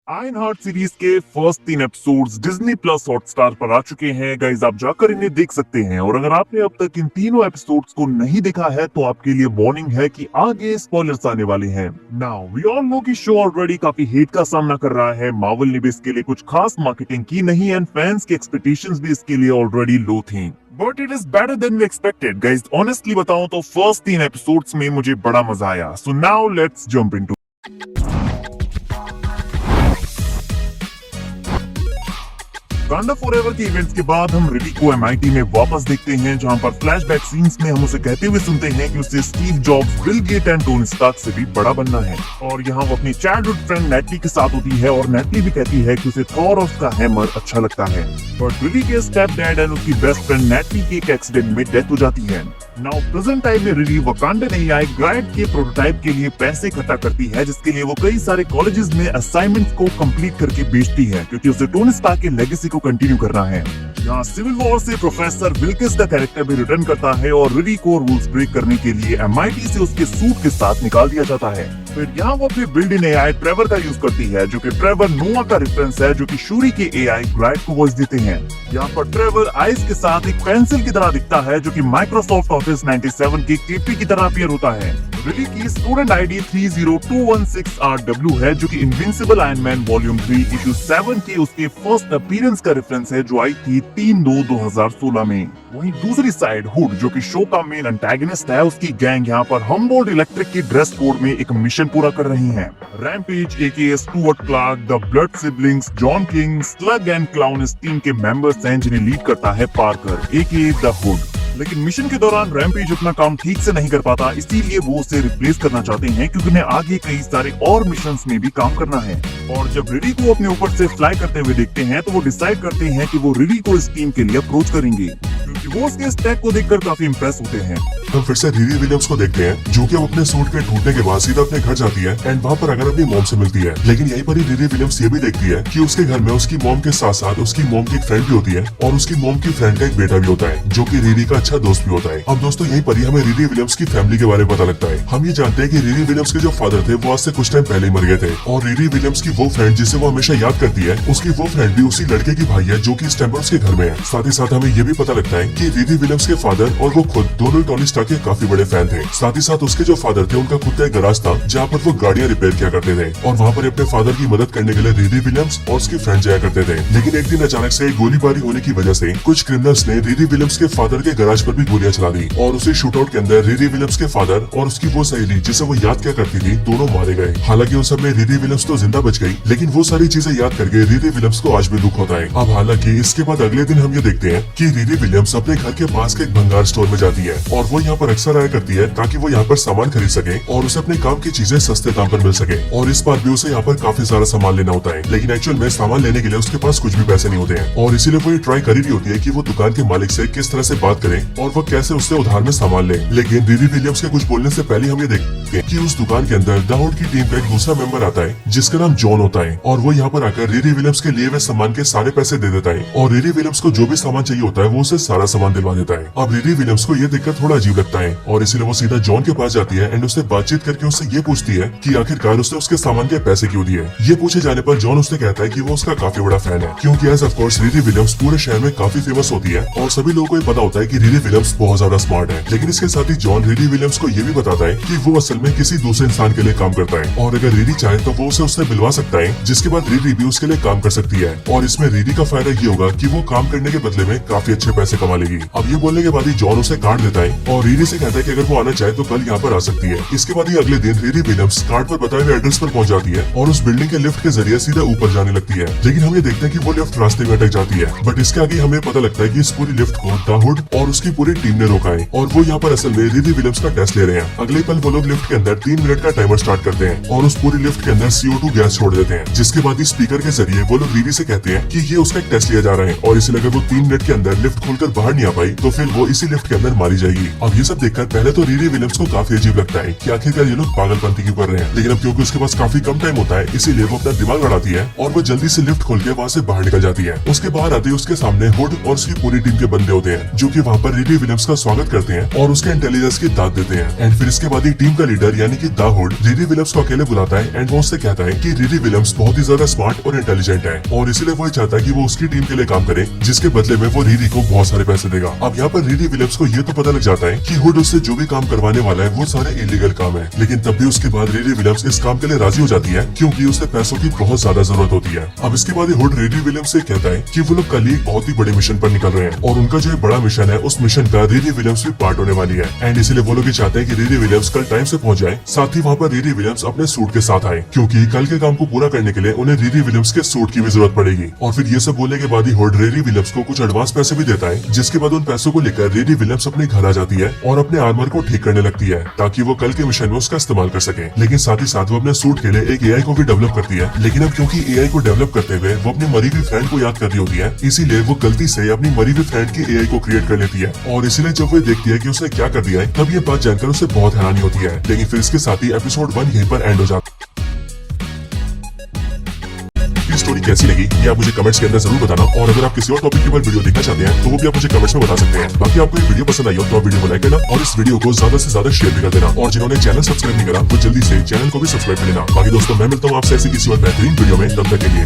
Ion heart series के first 3 episodes Disney plus Hotstar पर आ चुके हैं गाइस। आप जाकर इन्हें देख सकते हैं और अगर आपने अब तक इन तीनों एपिसोड्स को नहीं देखा है तो आपके लिए वार्निंग है कि आगे स्पॉयलर्स आने वाले हैं। नाउ वी ऑल नो कि शो ऑलरेडी काफी हेट का सामना कर रहा है। मार्वल ने भी इसके लिए कुछ खास मार्केटिंग की नहीं एंड फैंस की एक्सपेक्टेशंस भी इसके लिए ऑलरेडी लो थी। But it is better than we expected guys. Honestly बताऊं तो फर्स्ट 3 एपिसोड्स में मुझे बड़ा मजा आया। So now let's jump into. Wakanda forever के इवेंट्स के बाद हम रिली को MIT में वापस देखते हैं, जहां पर फ्लैशबैक सीन्स में हम उसे कहते हुए सुनते हैं कि उसे Steve Jobs, Bill Gate and Tony Stark से भी बड़ा बनना है। और यहाँ वो अपनी चाइल्डहुड फ्रेंड नेटली के साथ होती है और नेटली भी कहती है कि उसे थॉर और उसका हैमर अच्छा लगता है। बट रिली के स्टेप डैड एंड उसकी बेस्ट फ्रेंड नेटली की एक एक्सीडेंट में डेथ हो जाती है। नाउ प्रेजेंट टाइम में रिली वाकांडा नहीं आए ग्लाइड के प्रोटोटाइप के लिए पैसे इकट्ठा करती है, जिसके लिए वो कई सारे कॉलेजेस में असाइनमेंट्स को कंप्लीट करके बेचती है, क्योंकि उसे टोनी स्टार्क के लेगेसी को कंटिन्यू करना है। यहाँ सिविल वॉर से प्रोफेसर विल्किस का कैरेक्टर भी रिटर्न करता है और रिली को रूल्स ब्रेक करने के लिए MIT से उसके सूट के साथ निकाल दिया जाता है। फिर यहाँ वो अपने बिल्ड इन AI ट्रेवर का यूज करती है, जो कि ट्रेवर नोआ का रेफरेंस है, जो कि शूरी के AI ग्लाइड को वॉइस देते हैं। यहाँ पर ट्रेवर आइस के साथ एक पेंसिल की तरह दिखता है, जो कि माइक्रोसॉफ्ट ऑफिस 97 के KP की तरह अपीयर होता है। रिली की स्टूडेंट ID 30216RW है, जो कि invincible iron man volume 3 issue 7 के उसके फर्स्ट अपीयरेंस का रेफरेंस है, जो आई थी 3/2/2016 में। वहीं दूसरी साइड हुड, जो कि शो का मेन एंटागनिस्ट है, उसकी गैंग यहाँ पर हमबोल्ड इलेक्ट्रिक की ड्रेस कोड में एक मिशन पूरा कर रही है। Rampage, AKA Stuart Clark, the Blood Siblings, John King, Slug and Clown इस टीम के मेंबर्स हैं, जिन्हें लीड करता है पार्कर AKA द हुड। लेकिन मिशन के दौरान रैम्पेज अपना काम ठीक से नहीं कर पाता, इसीलिए वो उसे रिप्लेस करना चाहते हैं, क्योंकि उन्हें आगे कई सारे और मिशंस में भी काम करना है। और जब रिली को अपने ऊपर से फ्लाई करते हुए देखते हैं तो वो डिसाइड करते हैं कि वो रिली को इस टीम के लिए अप्रोच करेंगे, क्योंकि वो उसके इस टैग को देखकर काफी इंप्रेस होते हैं। हम फिर से रिली विलियम्स को देखते हैं, जो कि अब अपने सूट के टूटने के बाद सीधा अपने घर जाती है एंड वहाँ पर अगर अपनी मॉम से मिलती है। लेकिन यहीं पर ही रिली विलियम्स ये भी देखती है कि उसके घर में उसकी मॉम के साथ साथ उसकी मॉम की एक फ्रेंड भी होती है और उसकी मॉम की फ्रेंड का एक बेटा भी होता है, जो कि रिली का अच्छा दोस्त भी होता है। अब दोस्तों यहीं पर ही हमें रिली विलियम्स की फैमिली के बारे में पता लगता है। हम ये जानते हैं कि रिली विलियम्स के जो फादर थे वो आज से कुछ टाइम पहले ही मर गए थे, और रिली विलियम्स की वो फ्रेंड जिसे वो हमेशा याद करती है, उसकी वो फ्रेंड भी उसी लड़के की भाई है, जो कि इस टाइम पर उसके घर में है। साथ ही साथ हमें ये भी पता लगता है कि रिली विलियम्स के फादर और वो खुद दोनों टोनी स्टार्क के काफी बड़े फैन थे। साथ ही साथ उसके जो फादर थे उनका खुद का एक गैराज था, जहाँ पर वो गाड़ियां रिपेयर किया करते थे, और वहाँ पर अपने फादर की मदद करने के लिए रिली विलियम्स और उसकी फ्रेंड जाया करते थे। लेकिन एक दिन अचानक से गोलीबारी होने की वजह से कुछ क्रिमिनल्स ने रिली विलियम्स के फादर के गैराज पर भी गोलियां चला दी, और उसी शूटआउट के अंदर रिली विलियम्स के फादर और उसकी वो सहेली जिसे वो याद क्या करती थी, दोनों मारे गए। हालांकि उस सब में रिली विलियम्स तो जिंदा बच गई, लेकिन वो सारी चीजें याद करके रिली विलियम्स को आज भी दुख होता है। अब हालांकि इसके बाद अगले दिन हम ये देखते हैं कि रिली विलियम्स अपने घर के पास के एक भंगार स्टोर में जाती है, और वो यहाँ पर अक्सर आया करती है ताकि वो यहाँ पर सामान खरीद सके और उसे अपने काम की चीजें सस्ते दाम पर मिल सके। और इस बार भी उसे यहाँ पर काफी सारा सामान लेना होता है, लेकिन एक्चुअल में सामान लेने के लिए उसके पास कुछ भी पैसे नहीं होते हैं, और इसीलिए वो ये ट्राई कर रही होती है कि वो दुकान के मालिक से किस तरह से बात करे और वो कैसे उससे उधार में सामान ले। लेकिन रिली विलियम्स के कुछ बोलने से पहले हम ये देखते हैं कि उस दुकान के अंदर द हुड की टीम का एक दूसरा मेंबर आता है, जिसका नाम जॉन होता है, और वो यहाँ पर आकर रिली विलियम्स के लिए हुए सामान के सारे पैसे दे देता है, और रिली विलियम्स को जो भी सामान चाहिए होता है वो उसे सारा सामान दिलवा देता है। अब रिली विलियम्स को ये देखकर थोड़ा अजीब लगता है, और इसीलिए वो सीधा जॉन के पास जाती है एंड उससे बातचीत करके उससे ये पूछती है कि आखिरकार उसने उसके सामान के पैसे क्यों दिए। ये पूछे जाने पर जॉन उससे कहता है कि वो उसका काफी बड़ा फैन है, क्योंकि as of course Riley Williams पूरे शहर में काफी फेमस होती है और सभी लोगों को ये पता होता है कि रिली विलियम्स बहुत ज्यादा स्मार्ट है। लेकिन इसके साथ ही जॉन रिली विलियम्स को ये भी बताता है कि वो असल में किसी दूसरे इंसान के लिए काम करता है, और अगर रिली चाहे तो वो उसे उससे मिलवा सकता है, जिसके बाद रिली भी उसके लिए काम कर सकती है, और इसमें रिली का फायदा ये होगा कि वो काम करने के बदले में काफी अच्छे पैसे कमा लेगी। अब ये बोलने के बाद ही जॉन उसे कार्ड देता है और रिली से कहता है कि अगर वो आना चाहे तो कल यहाँ पर आ सकती है। इसके बाद ही अगले दिन रिली विलियम्स कार्ड पर बताए हुए एड्रेस पर पहुंच जाती है और उस बिल्डिंग के लिफ्ट के जरिए सीधा ऊपर जाने लगती है। लेकिन हम ये देखते हैं कि वो लिफ्ट रास्ते में अटक जाती है, बट इसके आगे हमें पता लगता है कि इस पूरी लिफ्ट को द हुड और उसकी पूरी टीम ने रोका है, और वो यहाँ पर असल में रिली विलियम्स का टेस्ट ले रहे हैं। अगले पल वो लोग लिफ्ट के अंदर 3 मिनट का टाइमर स्टार्ट करते हैं और उस पूरी लिफ्ट के अंदर CO2 गैस छोड़ देते हैं, जिसके बाद ही स्पीकर के जरिए वो लोग रिली से कहते हैं कि ये उसका एक टेस्ट लिया जा रहा है, और इसलिए अगर वो 3 मिनट के अंदर लिफ्ट खोलकर बाहर नहीं आ पाई तो फिर वो इसी लिफ्ट के अंदर मारी जाएगी। अब ये सब देखकर पहले तो रिरी विलियम्स को काफी अजीब लगता है कि आखिरकार ये लोग पागलपंती क्यों कर रहे हैं, लेकिन अब क्योंकि उसके पास काफी कम टाइम होता है इसीलिए वो अपना दिमाग लड़ाती है और वो जल्दी से लिफ्ट खोल के वहाँ से बाहर निकल जाती है। उसके बाहर आते ही उसके सामने हुड और उसकी पूरी टीम के बंदे होते हैं जो कि वहाँ पर रिरी विलियम्स का स्वागत करते हैं और उसके इंटेलिजेंस की दाद देते हैं। एंड फिर इसके बाद ही टीम का लीडर यानी कि द हुड रिरी विलियम्स को अकेले बुलाता है एंड वो उससे कहता है कि रिरी विलियम्स बहुत ही ज्यादा स्मार्ट और इंटेलिजेंट है और इसीलिए वो चाहता है कि वो उसकी टीम के लिए काम करे, जिसके बदले में वो रिरी को बहुत सारे पैसे देगा। अब यहाँ पर रिरी विलियम्स को ये तो पता लग जाता है कि हुड उससे जो भी काम करवाने वाला है वो सारे इलीगल काम है, लेकिन तब भी उसके बाद रिरी विलियम्स इस काम के लिए राजी हो जाती है क्योंकि उसे पैसों की बहुत ज्यादा जरूरत होती है। अब इसके बाद हुड रिरी विलियम्स से कहता है कि वो लोग कल ही एक बहुत ही बड़े मिशन पर निकल रहे हैं और उनका जो बड़ा मिशन है उस मिशन का रिरी विलियम्स भी पार्ट होने वाली है एंड इसीलिए वो लोग ये चाहते हैं कि रिरी विलियम्स कल टाइम से पहुंच जाए, साथ ही वहाँ पर रिरी विलियम्स अपने सूट के साथ आए क्योंकि कल के काम को पूरा करने के लिए उन्हें रिरी विलियम्स के सूट की भी जरूरत पड़ेगी। और फिर ये सब बोलने के बाद ही हुड रिरी विलियम्स को कुछ एडवांस पैसे भी देता है, जिसके बाद उन पैसों को लेकर रिरी विलियम्स अपने घर आ जाती है और अपने आर्मर को ठीक करने लगती है ताकि वो कल के मिशन में उसका इस्तेमाल कर सके। लेकिन साथ ही साथ वो अपने सूट के लिए एक एआई को भी डेवलप करती है, लेकिन अब क्योंकि एआई को डेवलप करते हुए वो अपनी मरी हुई फ्रेंड को याद कर रही होती है इसीलिए वो गलती से अपनी मरी हुई फ्रेंड की एआई को क्रिएट कर लेती है और इसीलिए जब वो देखती है कि उसने क्या कर दिया है तब ये बात जानकर उसे बहुत हैरानी होती है। लेकिन फिर इसके साथ ही एपिसोड 1 यहीं पर एंड हो जाता है। स्टोरी कैसी लगी ये आप मुझे कमेंट्स के अंदर जरूर बताना और अगर आप किसी और टॉपिक के ऊपर वीडियो देखना चाहते हैं तो वो भी आप मुझे कमेंट्स में बता सकते हैं। बाकी आपको ये वीडियो पसंद आई हो तो आप वीडियो को लाइक करना और इस वीडियो को ज्यादा से ज्यादा शेयर भी कर देना और जिन्होंने चैनल सब्सक्राइब नहीं करा वो जल्दी से चैनल को भी सब्सक्राइब कर लेना। बाकी दोस्तों मैं मिलता हूँ आपसे ऐसी किसी और बेहतरीन वीडियो में, तब तक के लिए